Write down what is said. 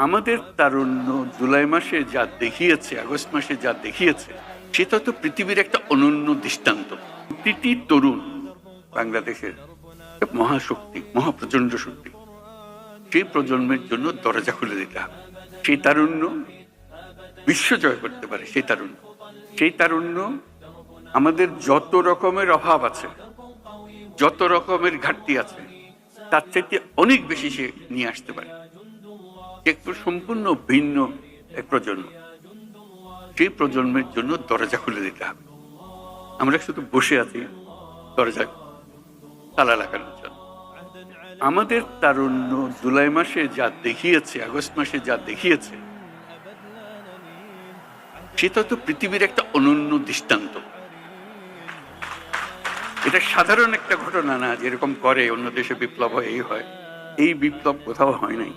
আমাদের তারুণ্য জুলাই মাসে যা দেখিয়েছে, আগস্ট মাসে যা দেখিয়েছে, সেটা তো পৃথিবীর একটা অনন্য দৃষ্টান্ত। প্রতিটি তরুণ বাংলাদেশের মহাশক্তি, মহাপ্রচন্ড শক্তি, সেই প্রজন্মের জন্য দরজা খুলে দিতে হবে। সেই তারুণ্য বিশ্ব জয় করতে পারে। সেই তারুণ্য আমাদের যত রকমের অভাব আছে, যত রকমের ঘাটতি আছে, তার চাইতে অনেক বেশি সে নিয়ে আসতে পারে। একটু সম্পূর্ণ ভিন্ন এক প্রজন্ম, সেই প্রজন্মের জন্য দরজা খুলে দিতে হবে। আমরা শুধু বসে আছি দরজা তালা লাগানোর জন্য। আমাদের তারুণ্য জুলাই মাসে যা দেখিয়েছে, আগস্ট মাসে যা দেখিয়েছে, সেটা তো পৃথিবীর একটা অনন্য দৃষ্টান্ত। এটা সাধারণ একটা ঘটনা না, যেরকম করে অন্য দেশে বিপ্লব হয়, এই বিপ্লব কোথাও হয় নাই।